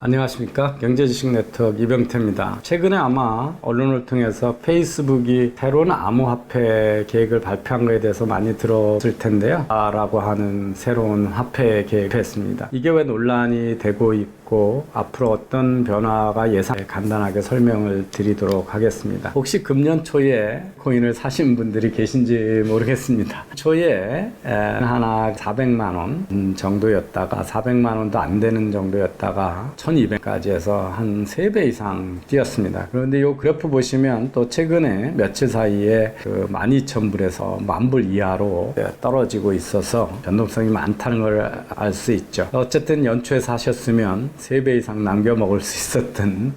안녕하십니까. 경제지식 네트워크 이병태입니다. 최근에 아마 언론을 통해서 페이스북이 새로운 암호화폐 계획을 발표한 것에 대해서 많이 들었을 텐데요. 라고 하는 새로운 화폐 계획했습니다. 이게 왜 논란이 되고 있고 앞으로 어떤 변화가 간단하게 설명을 드리도록 하겠습니다. 혹시 금년 초에 코인을 사신 분들이 계신지 모르겠습니다. 초에 하나 400만 원 정도였다가 400만 원도 안 되는 정도였다가 1200까지 해서 한 3배 이상 뛰었습니다. 그런데 이 그래프 보시면 또 최근에 며칠 사이에 12,000불에서 10,000불 이하로 떨어지고 있어서 변동성이 많다는 걸 알 수 있죠. 어쨌든 연초에 사셨으면 3배 이상 남겨 먹을 수 있었던,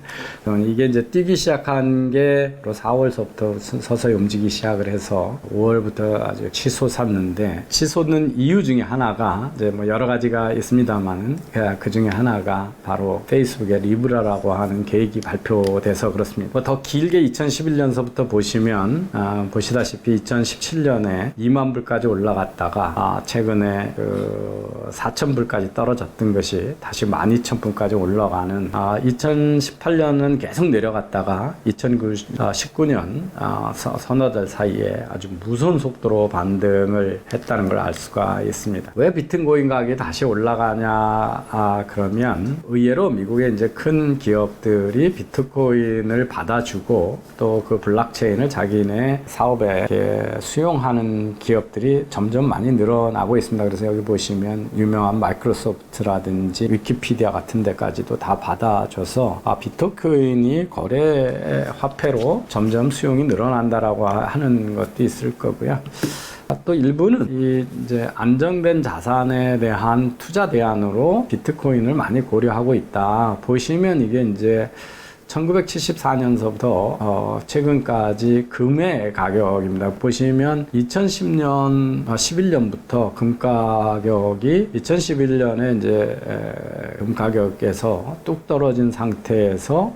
이게 이제 뛰기 시작한 게 4월서부터 서서히 움직이기 시작을 해서 5월부터 아주 치솟았는데, 치솟는 이유 중에 하나가 이제 뭐 여러 가지가 있습니다만 그 중에 하나가 바로 페이스북의 리브라라고 하는 계획이 발표돼서 그렇습니다. 뭐 더 길게 2011년서부터 보시면 보시다시피 2017년에 2만 불까지 올라갔다가 최근에 4,000불까지 떨어졌던 것이 다시 12,000불까지 올라가는, 2018년은 계속 내려갔다가 2019년 서너 달 사이에 아주 무서운 속도로 반등을 했다는 걸 알 수가 있습니다. 왜 비트코인 가격이 다시 올라가냐 그러면 의외로 미국의 이제 큰 기업들이 비트코인을 받아주고 또 그 블록체인을 자기네 사업에 수용하는 기업들이 점점 많이 늘어나고 있습니다. 그래서 여기 보시면 유명한 마이크로소프트라든지 위키피디아 같은 데까지도 다 받아줘서 비트코인이 거래 화폐로 점점 수용이 늘어난다라고 하는 것도 있을 거고요. 또 일부는 이제 안정된 자산에 대한 투자 대안으로 비트코인을 많이 고려하고 있다. 보시면 이게 이제 1974년서부터 최근까지 금의 가격입니다. 보시면 2010년 11년부터 금 가격이 2011년에 이제 금 가격에서 뚝 떨어진 상태에서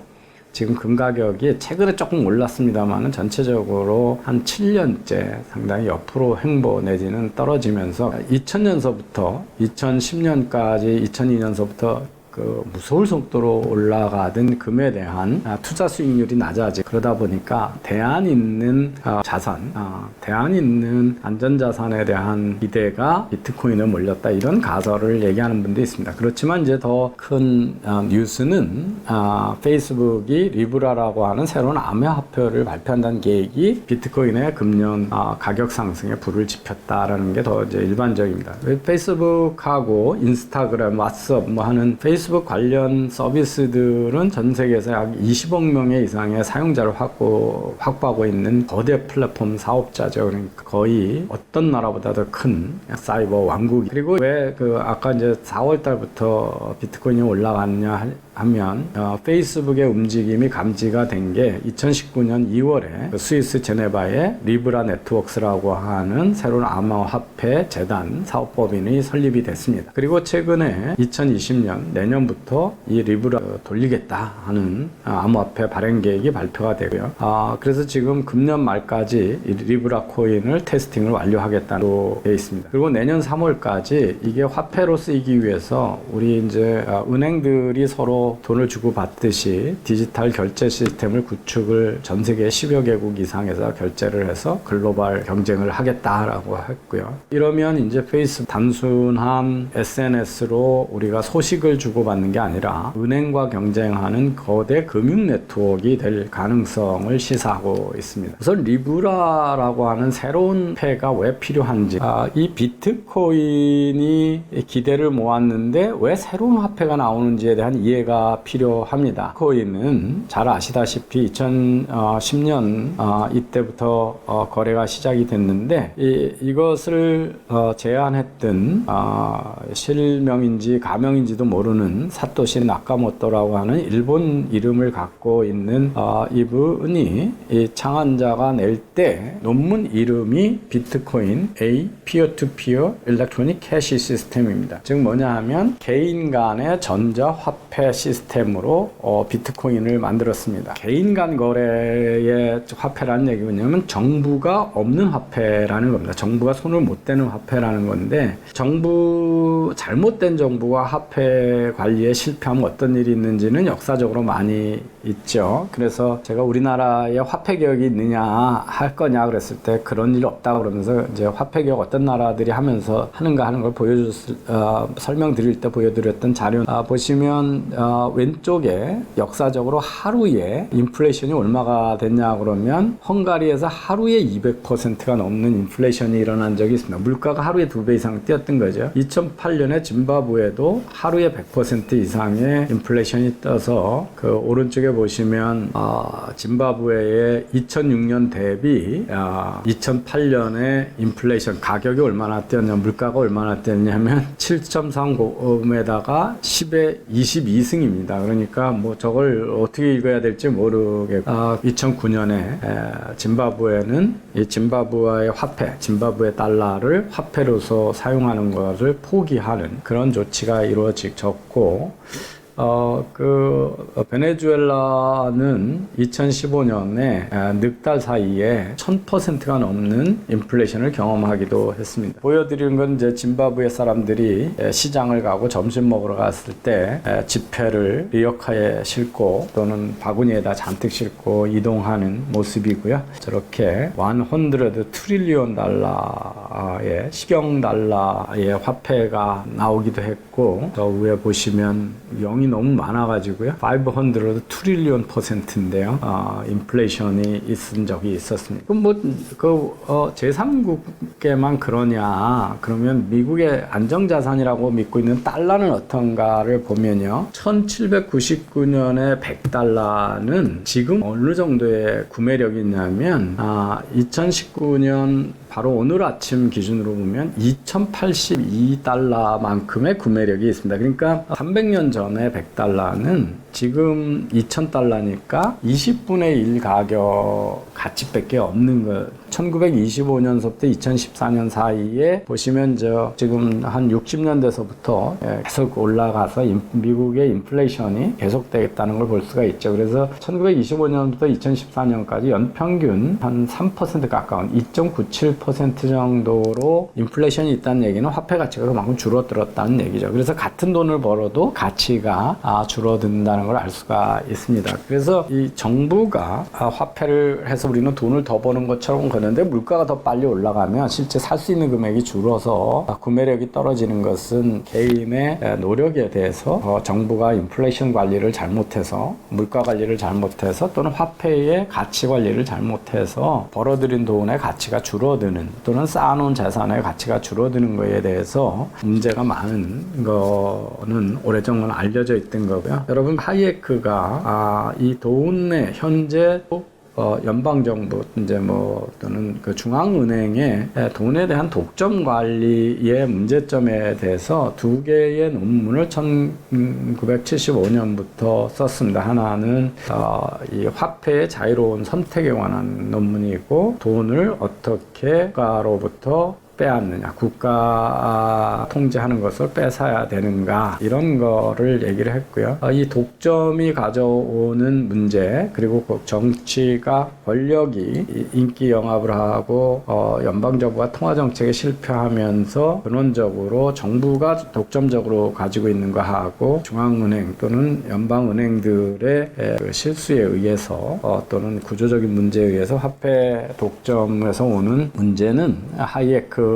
지금 금 가격이 최근에 조금 올랐습니다만 전체적으로 한 7년째 상당히 옆으로 횡보 내지는 떨어지면서 2000년서부터 2010년까지 2002년서부터 무서울 속도로 올라가던 금에 대한 투자 수익률이 낮아지고, 그러다 보니까 대안 있는 자산, 대안 있는 안전자산에 대한 기대가 비트코인에 몰렸다, 이런 가설을 얘기하는 분도 있습니다. 그렇지만 이제 더 큰 뉴스는 페이스북이 리브라라고 하는 새로운 암호화폐를 발표한다는 계획이 비트코인의 금년 가격 상승에 불을 지폈다라는 게 더 이제 일반적입니다. 페이스북하고 인스타그램, 왓츠업 뭐 하는 페이스북 관련 서비스들은 전 세계에서 약 20억 명의 이상의 사용자를 확보하고 있는 거대 플랫폼 사업자죠. 그러니까 거의 어떤 나라보다 더 큰 사이버 왕국이. 그리고 왜 아까 이제 4월 달부터 비트코인이 올라갔냐 하면 페이스북의 움직임이 감지가 된 게 2019년 2월에 스위스 제네바의 리브라 네트워크스라고 하는 새로운 암호화폐 재단 사업법인이 설립이 됐습니다. 그리고 최근에 2020년 내년부터 이 리브라 돌리겠다 하는 암호화폐 발행 계획이 발표가 되고요. 그래서 지금 금년 말까지 이 리브라 코인을 테스팅을 완료하겠다고 되어 있습니다. 그리고 내년 3월까지 이게 화폐로 쓰이기 위해서 우리 이제 은행들이 서로 돈을 주고 받듯이 디지털 결제 시스템을 구축을 전 세계 10여 개국 이상에서 결제를 해서 글로벌 경쟁을 하겠다라고 했고요. 이러면 이제 페이스북 단순한 SNS로 우리가 소식을 주고받는 게 아니라 은행과 경쟁하는 거대 금융 네트워크가 될 가능성을 시사하고 있습니다. 우선 리브라라고 하는 새로운 패가 왜 필요한지, 이 비트코인이 기대를 모았는데 왜 새로운 화폐가 나오는지에 대한 이해가 필요합니다. 비트코인은 잘 아시다시피 2010년 이때부터 거래가 시작이 됐는데 이것을 제안했던 실명인지 가명인지도 모르는 사토시 나카모토라고 하는 일본 이름을 갖고 있는 이분이 이 창안자가 낼 때 논문 이름이 비트코인 A Peer-to-Peer Electronic Cash System입니다. 즉 뭐냐 하면 개인 간의 전자화폐 시스템으로 비트코인을 만들었습니다. 개인 간 거래의 화폐라는 얘기 뭐냐면 정부가 없는 화폐라는 겁니다. 정부가 손을 못 대는 화폐라는 건데, 잘못된 정부가 화폐 관리에 실패하면 어떤 일이 있는지는 역사적으로 많이 있죠. 그래서 제가 우리나라에 화폐 개혁이 있느냐 할 거냐 그랬을 때 그런 일 없다 그러면서 이제 화폐 개혁 어떤 나라들이 하면서 하는가 하는 걸 설명드릴 때 보여드렸던 자료 보시면 왼쪽에 역사적으로 하루에 인플레이션이 얼마가 됐냐 그러면 헝가리에서 하루에 200%가 넘는 인플레이션이 일어난 적이 있습니다. 물가가 하루에 2배 이상 뛰었던 거죠. 2008년에 짐바브웨도 하루에 100% 이상의 인플레이션이 떠서 그 오른쪽에 보시면 짐바브웨의 2006년 대비 2008년에 인플레이션 가격이 얼마나 뛰었냐, 물가가 얼마나 뛰었냐면 7.39에다가 10에 22승입니다. 그러니까 뭐 저걸 어떻게 읽어야 될지 모르겠고 2009년에 짐바브웨는 이 짐바브웨의 화폐, 짐바브웨 달러를 화폐로서 사용하는 것을 포기하는 그런 조치가 이루어졌고 베네수엘라는 2015년에 넉 달 사이에 1000%가 넘는 인플레이션을 경험하기도 했습니다. 보여드리는 건 이제 짐바브웨 사람들이 시장을 가고 점심 먹으러 갔을 때 지폐를 리어카에 싣고 또는 바구니에다 잔뜩 싣고 이동하는 모습이고요. 저렇게 100 트릴리온 달러의 시경 달러의 화폐가 나오기도 했고 저 위에 보시면 0이 너무 많아가지고요. 500 트릴리온 %인데요. 인플레이션이 있은 적이 있었습니다. 그럼 제3국에만 그러냐? 그러면 미국의 안정자산이라고 믿고 있는 달러는 어떤가를 보면요. 1799년에 100달러는 지금 어느 정도의 구매력이 있냐면 2019년 바로 오늘 아침 기준으로 보면 2082달러만큼의 구매력이 있습니다. 그러니까 300년 전에 100달러는 지금 2000달러니까 20분의 1 가격 가치밖에 없는 것. 1925년서부터 2014년 사이에 보시면 지금 한 60년대서부터 계속 올라가서 미국의 인플레이션이 계속되겠다는 걸 볼 수가 있죠. 그래서 1925년부터 2014년까지 연평균 한 3% 가까운 2.97% 정도로 인플레이션이 있다는 얘기는 화폐 가치가 그만큼 줄어들었다는 얘기죠. 그래서 같은 돈을 벌어도 가치가 줄어든다는 걸 알 수가 있습니다. 그래서 이 정부가 화폐를 해서 우리는 돈을 더 버는 것처럼 그런데 물가가 더 빨리 올라가면 실제 살 수 있는 금액이 줄어서 구매력이 떨어지는 것은 개인의 노력에 대해서 정부가 인플레이션 관리를 잘못해서 물가 관리를 잘못해서 또는 화폐의 가치 관리를 잘못해서 벌어들인 돈의 가치가 줄어드는 또는 쌓아놓은 재산의 가치가 줄어드는 것에 대해서 문제가 많은 거는 오래전부터 알려져 있던 거고요. 여러분 하이에크가 이 돈의 현재 연방정부 또는 그 중앙은행의 돈에 대한 독점 관리의 문제점에 대해서 두 개의 논문을 1975년부터 썼습니다. 하나는 이 화폐의 자유로운 선택에 관한 논문이고 돈을 어떻게 국가로부터 빼앗느냐, 국가 통제하는 것을 뺏어야 되는가 이런 거를 얘기를 했고요. 이 독점이 가져오는 문제 그리고 정치가 권력이 인기 영합을 하고 연방정부가 통화정책에 실패하면서 근원적으로 정부가 독점적으로 가지고 있는 거하고 중앙은행 또는 연방은행들의 실수에 의해서 또는 구조적인 문제에 의해서 화폐 독점에서 오는 문제는 하이에크가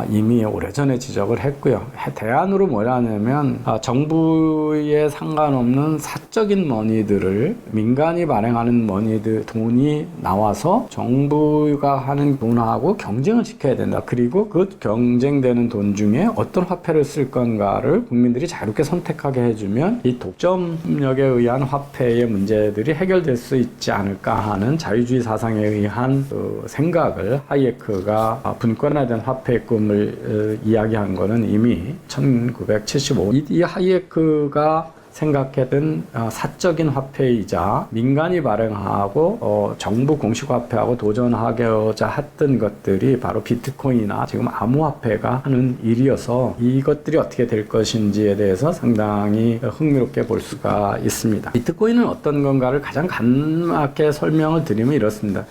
이미 오래전에 지적을 했고요. 대안으로 뭐냐면 정부에 상관없는 사적인 머니들을 민간이 발행하는 머니들 돈이 나와서 정부가 하는 돈하고 경쟁을 시켜야 된다. 그리고 그 경쟁되는 돈 중에 어떤 화폐를 쓸 건가를 국민들이 자유롭게 선택하게 해주면 이 독점력에 의한 화폐의 문제들이 해결될 수 있지 않을까 하는 자유주의 사상에 의한 그 생각을 하이에크가 분권화된 화폐의 꿈을 이야기한 거는 이미 1975. 이 하이에크가 생각했던 사적인 화폐이자 민간이 발행하고 정부 공식 화폐하고 도전하고자 했던 것들이 바로 비트코인이나 지금 암호화폐가 하는 일이어서 이것들이 어떻게 될 것인지에 대해서 상당히 흥미롭게 볼 수가 있습니다. 비트코인은 어떤 건가를 가장 간략하게 설명을 드리면 이렇습니다.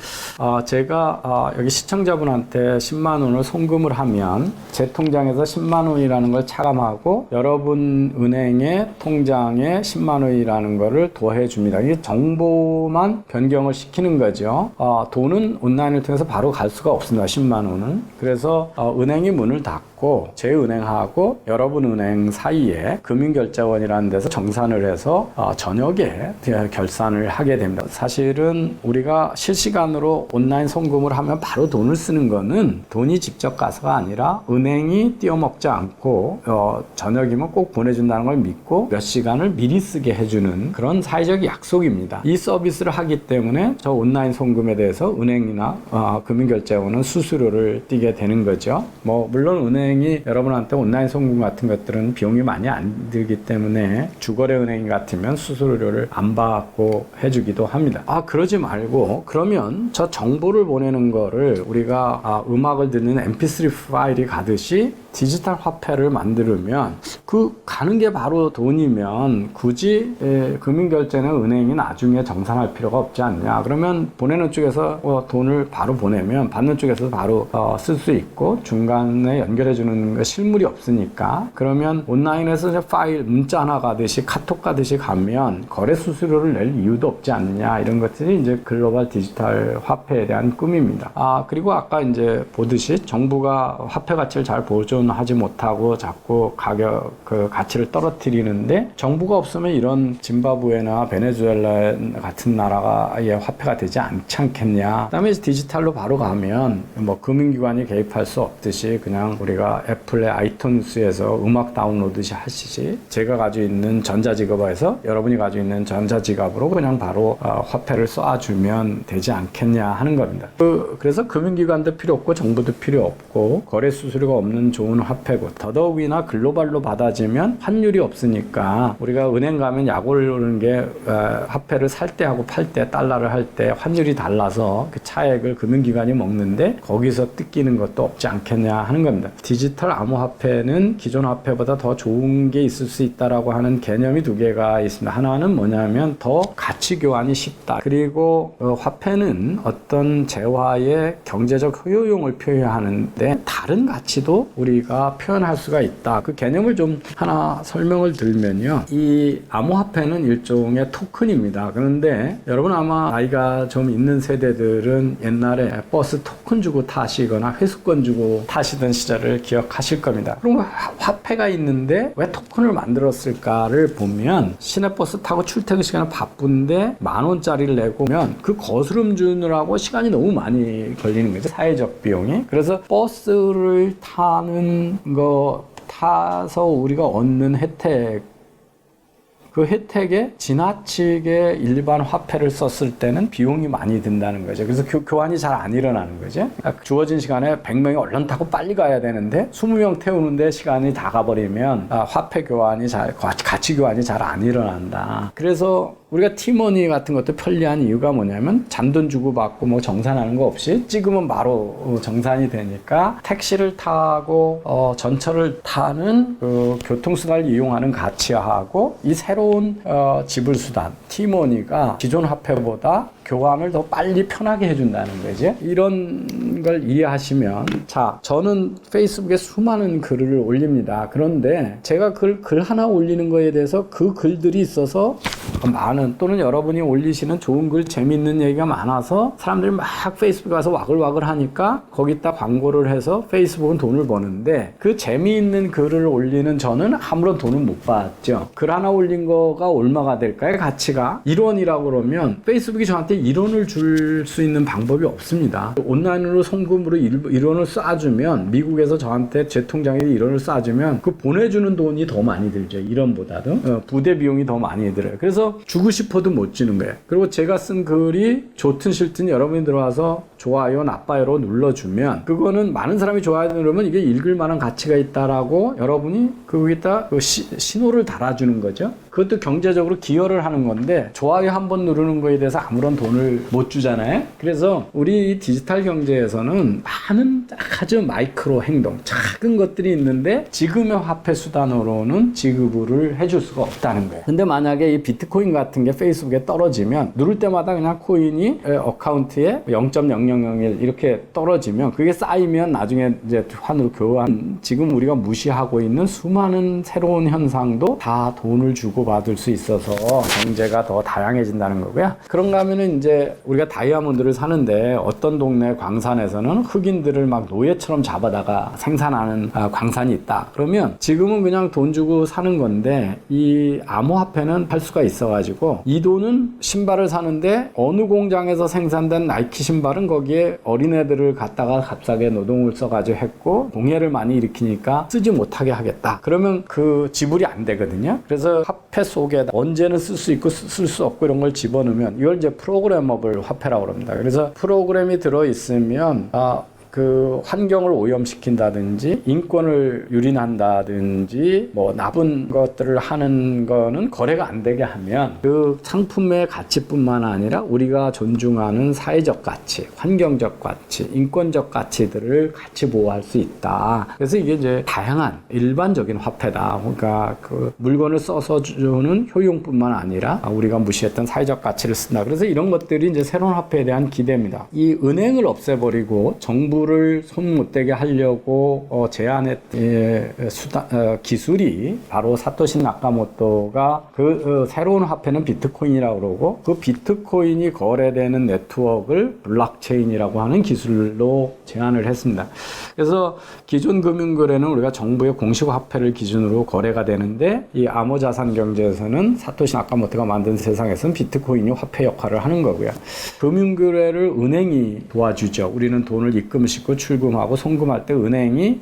제가 여기 시청자분한테 10만 원을 송금을 하면 제 통장에서 10만 원이라는 걸 차감하고 여러분 은행의 통장에 10만 원이라는 거를 더해 줍니다. 이게 정보만 변경을 시키는 거죠. 돈은 온라인을 통해서 바로 갈 수가 없습니다. 10만 원은. 그래서 은행이 문을 닫고 제 은행하고 여러분 은행 사이에 금융결제원이라는 데서 정산을 해서 저녁에 결산을 하게 됩니다. 사실은 우리가 실시간으로 온라인 송금을 하면 바로 돈을 쓰는 거는 돈이 직접 가서가 아니라 은행이 띄어먹지 않고 저녁이면 꼭 보내준다는 걸 믿고 몇 시간을 미리 쓰게 해주는 그런 사회적 약속입니다. 이 서비스를 하기 때문에 저 온라인 송금에 대해서 은행이나 금융결제원은 수수료를 띄게 되는 거죠. 물론 은행이 여러분한테 온라인 송금 같은 것들은 비용이 많이 안 들기 때문에 주거래 은행 같으면 수수료를 안 받고 해주기도 합니다. 그러지 말고 그러면 저 정보를 보내는 거를 우리가 음악을 듣는 mp3 파일이 가듯이 디지털 화폐를 만들면 가는 게 바로 돈이면 굳이 금융결제는 은행이 나중에 정산할 필요가 없지 않냐. 그러면 보내는 쪽에서 돈을 바로 보내면 받는 쪽에서 바로 쓸 수 있고 중간에 연결해 주는 거 실물이 없으니까 그러면 온라인에서 파일 문자 하나 가듯이 카톡 가듯이 가면 거래 수수료를 낼 이유도 없지 않냐. 이런 것들이 이제 글로벌 디지털 화폐에 대한 꿈입니다. 그리고 아까 이제 보듯이 정부가 화폐 가치를 잘 보존하지 못하고 자꾸 가치를 떨어뜨리는데 정부가 없으면 이런 짐바브웨나 베네수엘라 같은 나라의 화폐가 되지 않지 않겠냐. 그다음에 디지털로 바로 가면 금융기관이 개입할 수 없듯이 그냥 우리가 애플의 아이튠즈에서 음악 다운로드시 하시지 제가 가지고 있는 전자지갑에서 여러분이 가지고 있는 전자지갑으로 그냥 바로 화폐를 쏴주면 되지 않겠냐 하는 겁니다. 그래서 금융기관도 필요 없고 정부도 필요 없고 거래 수수료가 없는 좋은 화폐고 더더욱이나 글로벌로 받아지면 환율이 없으니까 우리가 은행 가면 약 오르는 게 화폐를 살 때하고 팔 때 달러를 할 때 환율이 달라서 그 차액을 금융기관이 먹는데 거기서 뜯기는 것도 없지 않겠냐 하는 겁니다. 디지털 암호화폐는 기존 화폐보다 더 좋은 게 있을 수 있다라고 하는 개념이 두 개가 있습니다. 하나는 뭐냐면 더 가치 교환이 쉽다. 그리고 화폐는 어떤 재화의 경제적 효용을 표현하는데 다른 가치도 우리가 표현할 수가 있다. 그 개념을 좀 하나 설명을 들면요. 이 암호화폐는 일종의 토큰입니다. 그런데 여러분 아마 나이가 좀 있는 세대들은 옛날에 버스 토큰 주고 타시거나 회수권 주고 타시던 시절을 기억하실 겁니다. 그럼 화폐가 있는데 왜 토큰을 만들었을까를 보면 시내버스 타고 출퇴근 시간에 바쁜데 10,000원짜리를 내고 오면 그 거스름 주느라고 시간이 너무 많이 걸리는 거죠. 사회적 비용이. 그래서 버스를 타서 우리가 얻는 혜택 그 혜택에 지나치게 일반 화폐를 썼을 때는 비용이 많이 든다는 거죠. 그래서 교환이 잘 안 일어나는 거죠. 주어진 시간에 100명이 얼른 타고 빨리 가야 되는데 20명 태우는데 시간이 다 가버리면 화폐 교환이 가치 교환이 잘 안 일어난다. 그래서 우리가 티머니 같은 것도 편리한 이유가 뭐냐면 잔돈 주고받고 정산하는 거 없이 찍으면 바로 정산이 되니까 택시를 타고 전철을 타는 그 교통수단을 이용하는 가치하고 이 새로운 지불수단 티머니가 기존 화폐보다 교환을 더 빨리 편하게 해준다는 거죠. 이런 걸 이해하시면 저는 페이스북에 수많은 글을 올립니다. 그런데 제가 글 하나 올리는 거에 대해서 그 글들이 있어서 많은 또는 여러분이 올리시는 좋은 글 재미있는 얘기가 많아서 사람들이 막 페이스북에 가서 와글와글 하니까 거기다 광고를 해서 페이스북은 돈을 버는데 그 재미있는 글을 올리는 저는 아무런 돈을 못 받죠. 글 하나 올린 거가 얼마가 될까요? 가치가 1원이라고 그러면 페이스북이 저한테 일원을 줄 수 있는 방법이 없습니다. 온라인으로 송금으로 일원을 쏴주면, 미국에서 저한테 제 통장에 일원을 쏴주면 그 보내주는 돈이 더 많이 들죠. 일원보다도. 부대 비용이 더 많이 들어요. 그래서 주고 싶어도 못 주는 거예요. 그리고 제가 쓴 글이 좋든 싫든 여러분이 들어와서 좋아요, 나빠요로 눌러주면, 그거는 많은 사람이 좋아요 누르면 이게 읽을 만한 가치가 있다라고 여러분이 거기다 그 신호를 달아주는 거죠. 그것도 경제적으로 기여를 하는 건데, 좋아요 한 번 누르는 거에 대해서 아무런 돈을 못 주잖아요. 그래서 우리 디지털 경제에서는 많은 아주 마이크로 행동, 작은 것들이 있는데 지금의 화폐 수단으로는 지급을 해줄 수가 없다는 거예요. 근데 만약에 이 비트코인 같은 게 페이스북에 떨어지면 누를 때마다 그냥 코인이 어카운트에 0.0001 이렇게 떨어지면, 그게 쌓이면 나중에 이제 환으로 교환, 지금 우리가 무시하고 있는 수많은 새로운 현상도 다 돈을 주고 받을 수 있어서 경제가 더 다양해진다는 거고요. 그런가 하면은 이제 우리가 다이아몬드를 사는데 어떤 동네 광산에서는 흑인들을 막 노예처럼 잡아다가 생산하는 광산이 있다. 그러면 지금은 그냥 돈 주고 사는 건데, 이 암호화폐는 팔 수가 있어가지고 이 돈은 신발을 사는데 어느 공장에서 생산된 나이키 신발은 거기에 어린애들을 갖다가 값싸게 노동을 써가지고 했고 공해를 많이 일으키니까 쓰지 못하게 하겠다. 그러면 그 지불이 안 되거든요. 그래서 화폐 속에 언제는 쓸 수 있고 쓸 수 없고 이런 걸 집어넣으면 이걸 이제 프로그래머블 화폐라고 합니다. 그래서 프로그램이 들어있으면 그 환경을 오염시킨다든지 인권을 유린한다든지 뭐 나쁜 것들을 하는 거는 거래가 안 되게 하면 그 상품의 가치뿐만 아니라 우리가 존중하는 사회적 가치, 환경적 가치, 인권적 가치들을 같이 보호할 수 있다. 그래서 이게 이제 다양한 일반적인 화폐다. 그러니까 그 물건을 써서 주는 효용뿐만 아니라 우리가 무시했던 사회적 가치를 쓴다. 그래서 이런 것들이 이제 새로운 화폐에 대한 기대입니다. 이 은행을 없애버리고 정부를 손 못 대게 하려고 제안했던 기술이 바로 사토시 나카모토가 새로운 화폐는 비트코인이라고 그러고, 그 비트코인이 거래되는 네트워크를 블록체인이라고 하는 기술로 제안을 했습니다. 그래서 기존 금융거래는 우리가 정부의 공식 화폐를 기준으로 거래가 되는데, 이 암호자산 경제에서는 사토시 나카모토가 만든 세상에서는 비트코인이 화폐 역할을 하는 거고요. 금융거래를 은행이 도와주죠. 우리는 돈을 입금시키고 출금하고 송금할 때 은행이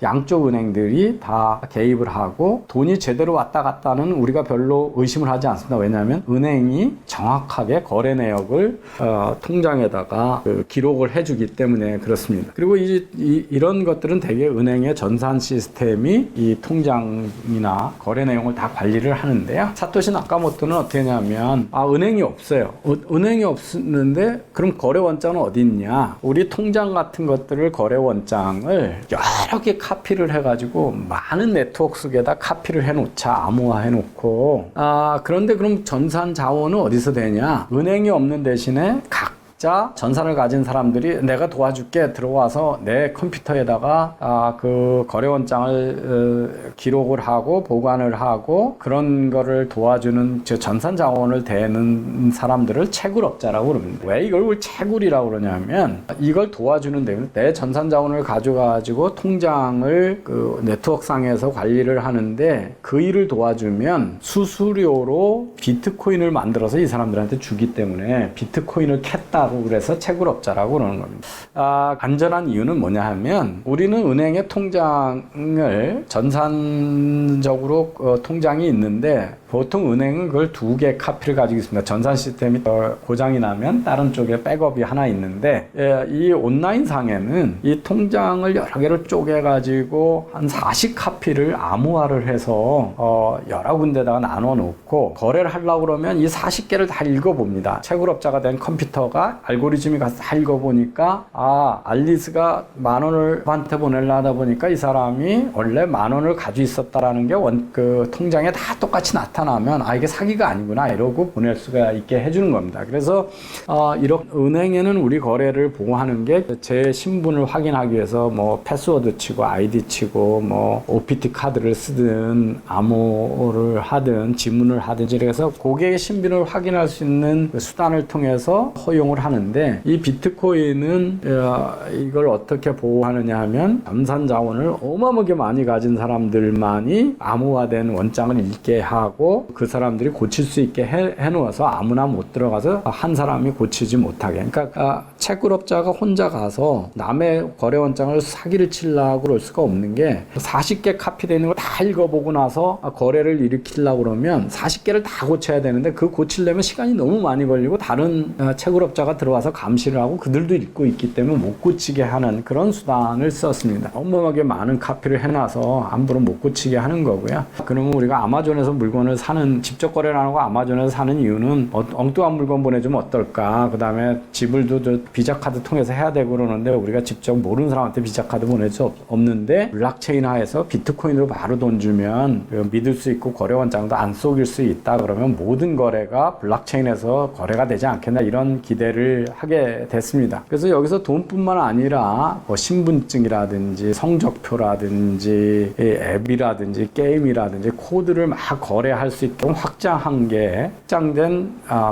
양쪽 은행들이 다 개입을 하고, 돈이 제대로 왔다 갔다는 우리가 별로 의심을 하지 않습니다. 왜냐하면 은행이 정확하게 거래 내역을 통장에다가 기록을 해주기 때문에 그렇습니다. 그리고 이런 것들은 대개 은행의 전산 시스템이 이 통장이나 거래 내용을 다 관리를 하는데요. 사토시 나카모토는 어떻게 하냐면 은행이 없어요. 은행이 없는데 그럼 거래 원장은 어디 있냐? 우리 통장 같은 것들을 거래 원장을 여러 개 카피를 해가지고 많은 네트워크 속에다 카피를 해놓자, 암호화 해놓고. 그런데 그럼 전산 자원은 어디서 되냐? 은행이 없는 대신에 각자 전산을 가진 사람들이 내가 도와줄게 들어와서 내 컴퓨터에다가 그 거래원장을 기록을 하고 보관을 하고 그런 거를 도와주는 전산 자원을 대는 사람들을 채굴업자라고 그럽니다. 왜 이걸 채굴이라고 그러냐면, 이걸 도와주는데 내 전산 자원을 가져가지고 통장을 그 네트워크상에서 관리를 하는데, 그 일을 도와주면 수수료로 비트코인을 만들어서 이 사람들한테 주기 때문에 비트코인을 캤다. 그래서 채굴업자라고 그러는 겁니다. 안전한 이유는 뭐냐 하면, 우리는 은행의 통장을 전산적으로 통장이 있는데 보통 은행은 그걸 2개 카피를 가지고 있습니다. 전산 시스템이 고장이 나면 다른 쪽에 백업이 하나 있는데, 이 온라인 상에는 이 통장을 여러 개로 쪼개가지고 한 40카피를 암호화를 해서 여러 군데다가 나눠 놓고 거래를 하려고 그러면 이 40개를 다 읽어봅니다. 채굴업자가 된 컴퓨터가 알고리즘이 가서 다 읽어보니까 알리스가 10,000원을 한테 보내려 하다 보니까 이 사람이 원래 10,000원을 가지고 있었다라는 게 그 통장에 다 똑같이 나타나면 이게 사기가 아니구나 이러고 보낼 수가 있게 해주는 겁니다. 그래서 이렇게 은행에는 우리 거래를 보호하는 게 제 신분을 확인하기 위해서 뭐 패스워드 치고 아이디 치고 뭐 OPT 카드를 쓰든 암호를 하든 지문을 하든지, 그래서 고객의 신분을 확인할 수 있는 수단을 통해서 허용을 하는데, 이 비트코인은 이걸 어떻게 보호하느냐 하면 전산 자원을 어마어마하게 많이 가진 사람들만이 암호화된 원장을 읽게 하고 하고 그 사람들이 고칠 수 있게 해놓아서 아무나 못 들어가서 한 사람이 고치지 못하게. 그러니까 채굴업자가 혼자 가서 남의 거래 원장을 사기를 치려고 그럴 수가 없는 게 40개 카피되어 있는 거 다 읽어보고 나서 거래를 일으키려고 그러면 40개를 다 고쳐야 되는데 그 고치려면 시간이 너무 많이 걸리고 다른 채굴업자가 들어와서 감시를 하고 그들도 읽고 있기 때문에 못 고치게 하는 그런 수단을 썼습니다. 어마어마하게 많은 카피를 해놔서 함부로 못 고치게 하는 거고요. 그러면 우리가 아마존에서 물건을 사는, 직접 거래를 안 하고 아마존에서 사는 이유는 엉뚱한 물건 보내주면 어떨까, 그 다음에 지불도 비자카드 통해서 해야 되고 그러는데 우리가 직접 모르는 사람한테 비자카드 보낼 수 없는데 블록체인 하에서 비트코인으로 바로 돈 주면 믿을 수 있고 거래 원장도 안 속일 수 있다, 그러면 모든 거래가 블록체인에서 거래가 되지 않겠나, 이런 기대를 하게 됐습니다. 그래서 여기서 돈뿐만 아니라 뭐 신분증이라든지 성적표라든지 앱이라든지 게임이라든지 코드를 막 거래할 수 있도록 확장한 게 확장된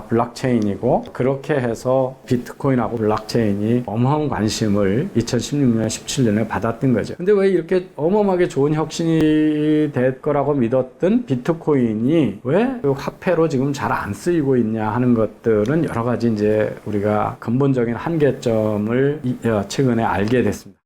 블록체인이고, 그렇게 해서 비트코인하고 블록체인이 어마어마한 관심을 2016년, 17년에 받았던 거죠. 근데 왜 이렇게 어마어마하게 좋은 혁신이 될 거라고 믿었던 비트코인이 왜 화폐로 지금 잘 안 쓰이고 있냐 하는 것들은 여러 가지 이제 우리가 근본적인 한계점을 최근에 알게 됐습니다.